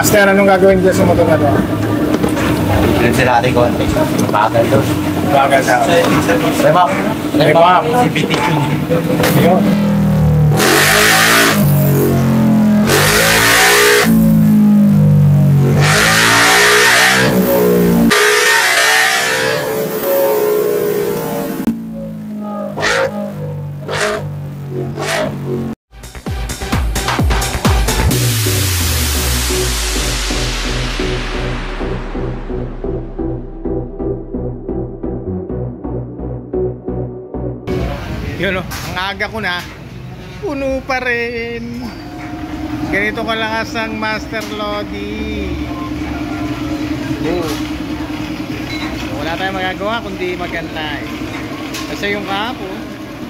Master, anong gagawin dyan sa motor na to? Ganun sila natin konti. Bagal doon. Bagal na. Remap. Remap. CBT2. Yun. Yun o, ang aga ko na, puno pa rin. Ganito kalakas ang Master Lodi. So, wala tayong magagawa kundi magantay. Kasi yung kahapon,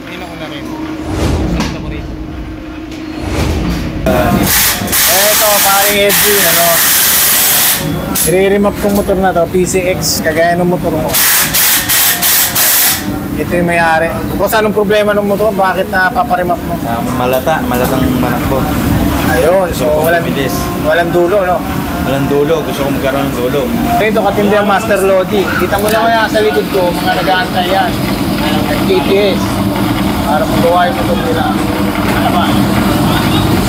ino ko na rin. Salita mo rin. Eto, paring Edwin, ano. I-remap kong motor na to, PCX, kagaya ng motor mo. Ito yung may-ari. Kung anong problema ng motor, bakit napaparimap mo? Malatang manakbo. Ayun, so walang dulo, no? Walang dulo, gusto ko magkaroon ng dulo. Ito, katindi ang Master Lodi. Kita mo lang kaya sa likod ko, mga nag-aantay yan. Nag-KTS. Para magawa yung motor nila. Ano ba?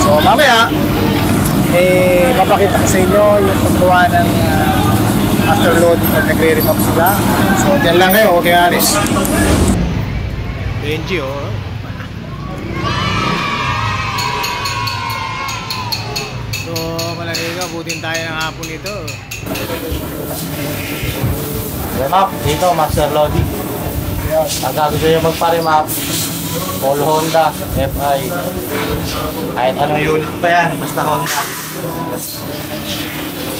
So, mamaya, papakita ko sa inyo yung paggawa ng Master Lodi na nagre-remap sila. So, dyan lang kayo, okay, Aris. Benji, oh. So, malagay ka, butin tayo ng hapon ito. Remap, dito, Master Lodi. Pagka gusto nyo magpa-remap, All Honda, FI. Kahit anong unit pa yan, basta Honda.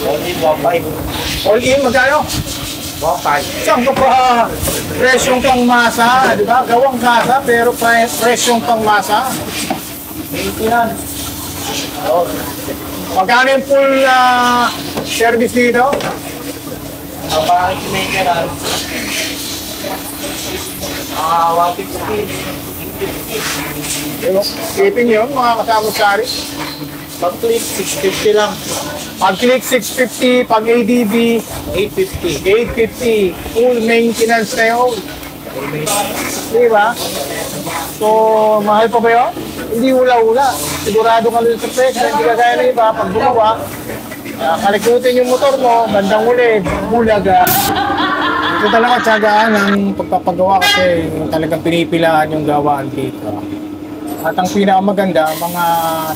All in, 1.5. All in, magkano? 1.5. Saan ka pa presyong pangmasa, di ba? Gawang kasa, pero presyong pangmasa. Maintenance. Oh. Magkano yung full service dito? Ang bakit maintenance? 150. Ipin yun, mga kasama sa Aris. Pag-click, 650 lang. Pag-click 650, pag-ADB 850. Full maintenance na yun. Di ba? So, mahal pa ba yun? Hindi hula-hula. Sigurado ka rin sa presyo. Hindi ka kaya na iba. Pag gumawa, kalikutin yung motor mo, bandang uli, hulaga. Ito talaga tiyagaan ng pagpapagawa kasi talagang pinipilaan yung gawaan dito. At ang pinakamaganda, mga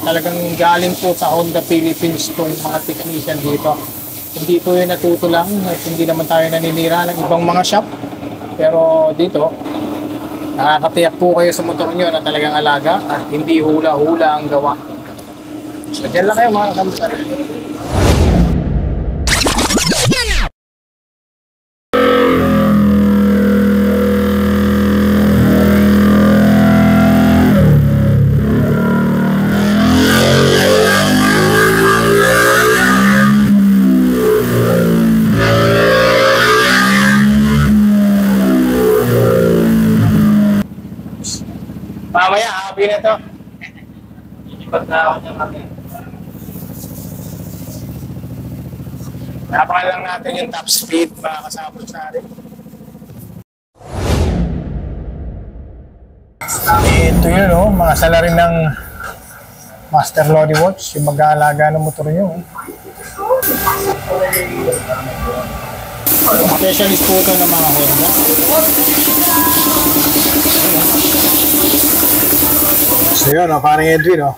talagang galing po sa Honda Philippines itong mga technician dito. Hindi po yun natuto lang at hindi naman tayo naninira ng ibang mga shop. Pero dito, nakakatiyak po kayo sa motor nyo na talagang alaga at hindi hula-hula ang gawa. So dyan lang kayo mga kamusta. Mamaya, happy na ito. Ipag na ako niya kami. Napakan lang natin yung top speed para kasapot sa atin. Ito yun, oh, mga salarin ng Master Lodi Watch, yung mag-aalaga ng motor nyo. Specialist po ito ng mga Honda. So yun, oh, parang Edwin, oh.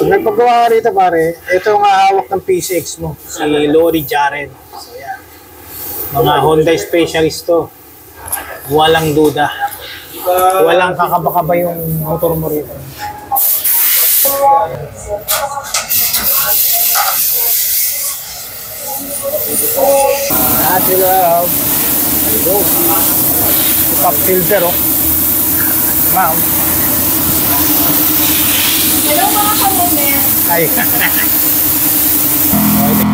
Pag nagpagawa ka rito, pare, ito ang hawak ng PCX mo, si Lori Jaren. So yan, mga Honda specialist to. Walang duda. Walang kakaba-kaba yung motor mo rito. Natural. Go. Pop filter, oh. Ma'am. Hello mga ka-women. Ay. Ayun.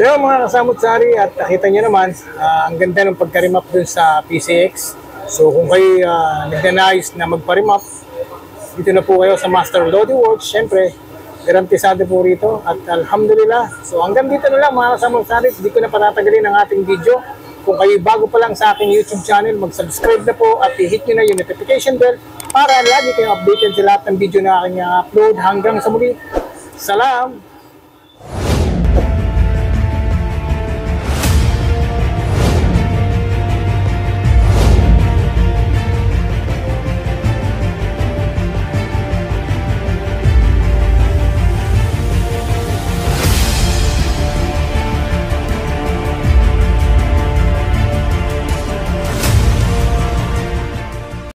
So yun mga kasamot-sari at nakita nyo naman, ang ganda ng pagka-remap dun sa PCX. So kung kayo nagnanais na magpa-remap, dito na po kayo sa Master Lodi Works. Siyempre, garantisado po rito at alhamdulillah. So hanggang dito na lang mga kasamot-sari, hindi ko na patatagalin ang ating video. Kung kayo bago pa lang sa aking YouTube channel, mag-subscribe na po at i-hit nyo na yung notification bell para lagi kayong updated sa lahat ng video na aking upload. Hanggang sa muli, salam!